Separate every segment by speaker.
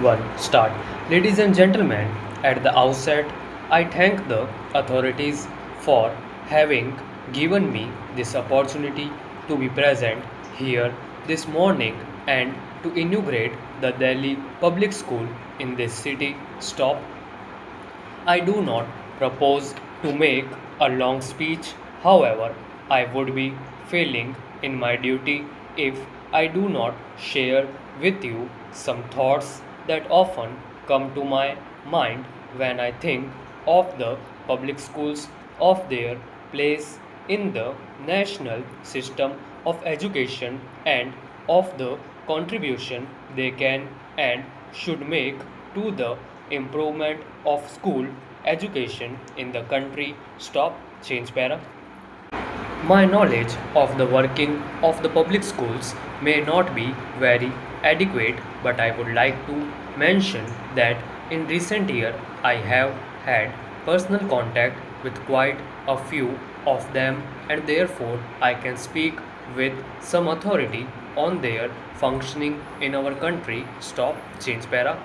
Speaker 1: 1. Start. Ladies and gentlemen, at the outset, I thank the authorities for having given me this opportunity to be present here this morning and to inaugurate the Delhi Public School in this city. Stop. I do not propose to make a long speech, however, I would be failing in my duty if I do not share with you some thoughts that often come to my mind when I think of the public schools, of their place in the national system of education, and of the contribution they can and should make to the improvement of school education in the country. Stop. Change para. My knowledge of the working of the public schools may not be very adequate, but I would like to mention that in recent year I have had personal contact with quite a few of them, and therefore I can speak with some authority on their functioning in our country. Stop. Change para.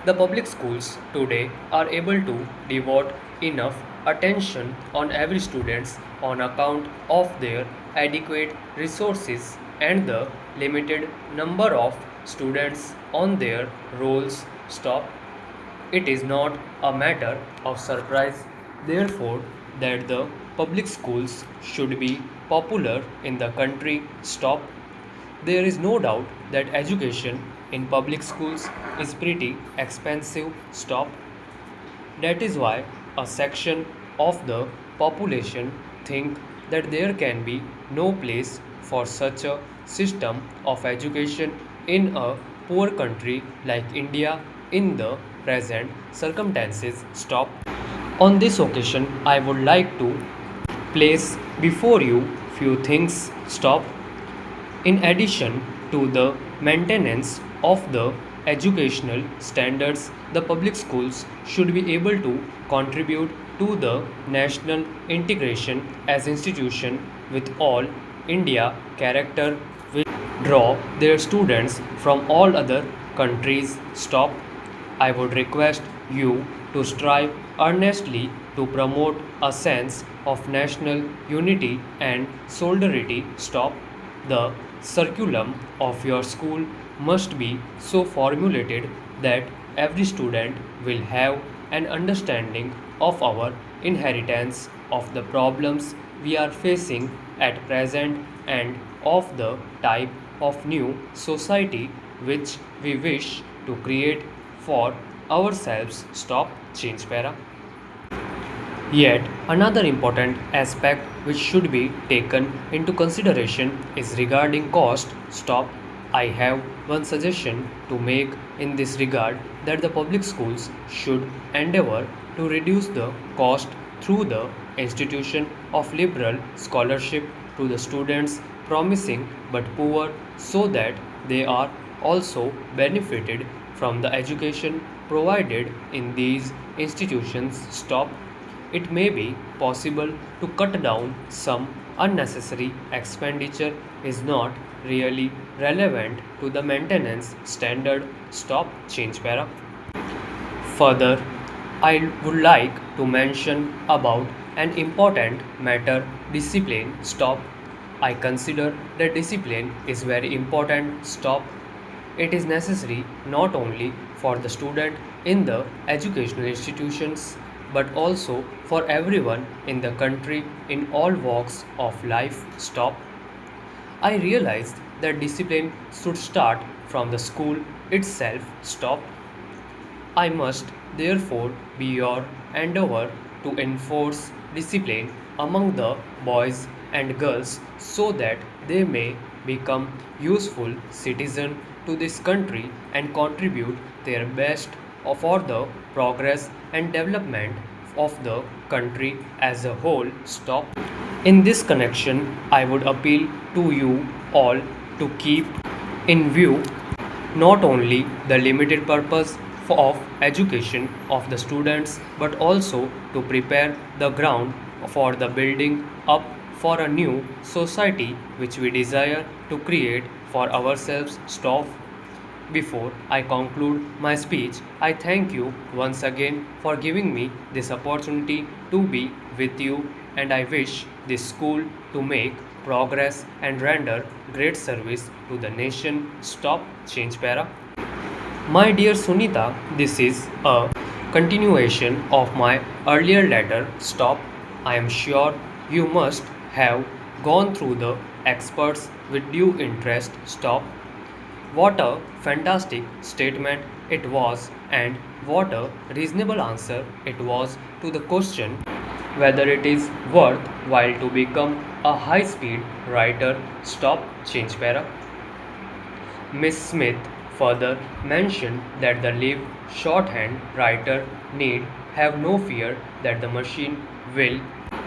Speaker 1: The public schools today are able to devote enough attention on every student on account of their adequate resources and the limited number of students on their rolls. Stop. It is not a matter of surprise, therefore, that the public schools should be popular in the country. Stop. There is no doubt that education in public schools is pretty expensive. Stop. That is why a section of the population think that there can be no place for such a system of education in a poor country like India in the present circumstances. Stop. On this occasion, I would like to place before you few things. Stop. In addition to the maintenance of the educational standards, the public schools should be able to contribute to the national integration as institution with all India character which draw their students from all other countries. Stop. I would request you to strive earnestly to promote a sense of national unity and solidarity. Stop. The curriculum of your school must be so formulated that every student will have an understanding of our inheritance, of the problems we are facing at present, and of the type of new society which we wish to create for ourselves. Stop. Change para. Yet another important aspect which should be taken into consideration is regarding cost. Stop. I have one suggestion to make in this regard, that the public schools should endeavor to reduce the cost through the institution of liberal scholarship to the students promising but poor, so that they are also benefited from the education provided in these institutions. Stop. It may be possible to cut down some unnecessary expenditure is not really relevant to the maintenance standard. Stop. Change para. Further, I would like to mention about an important matter, discipline. Stop. I consider that discipline is very important. Stop. It is necessary not only for the student in the educational institutions but also for everyone in the country in all walks of life. Stop. I realized that discipline should start from the school itself. Stop. I must therefore be your endeavor to enforce discipline among the boys and girls so that they may become useful citizens to this country and contribute their best for the progress and development of the country as a whole. Stop. In this connection, I would appeal to you all to keep in view not only the limited purpose of education of the students but also to prepare the ground for the building up for a new society which we desire to create for ourselves. Stop. Before I conclude my speech, I thank you once again for giving me this opportunity to be with you, and I wish this school to make progress and render great service to the nation. Stop, change para. My dear Sunita, this is a continuation of my earlier letter. Stop. I am sure you must have gone through the experts with due interest. Stop. What a fantastic statement it was, and what a reasonable answer it was to the question whether it is worth while to become a high speed writer. Stop, change para. Miss Smith further mentioned that the live shorthand writer need have no fear that the machine will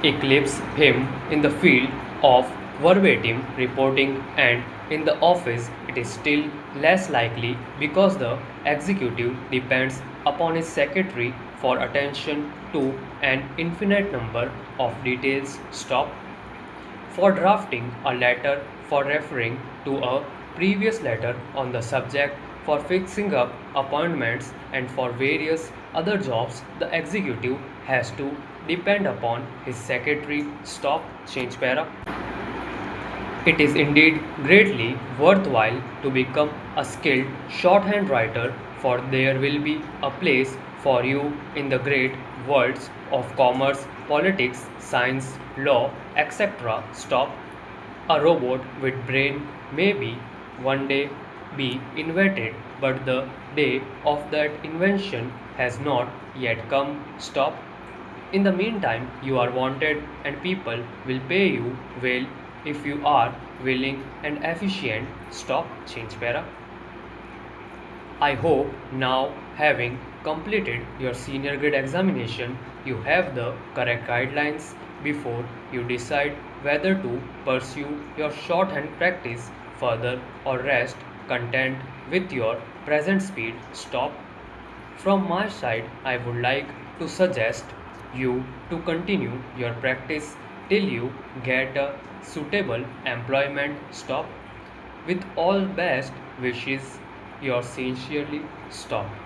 Speaker 1: eclipse him in the field of verbatim reporting, and in the office it is still less likely because the executive depends upon his secretary for attention to an infinite number of details. Stop. For drafting a letter, for referring to a previous letter on the subject, for fixing up appointments, and for various other jobs, the executive has to depend upon his secretary. Stop, change para. It is indeed greatly worthwhile to become a skilled shorthand writer, for there will be a place for you in the great worlds of commerce, politics, science, law, etc. Stop. A robot with brain may be one day be invented, but the day of that invention has not yet come. Stop. In the meantime, you are wanted and people will pay you well if you are willing and efficient. Stop, change para. I hope now, having completed your senior grade examination, you have the correct guidelines before you decide whether to pursue your shorthand practice further or rest content with your present speed. Stop. From my side, I would like to suggest you to continue your practice till you get a suitable employment. Stop. With all best wishes, yours sincerely. Stop.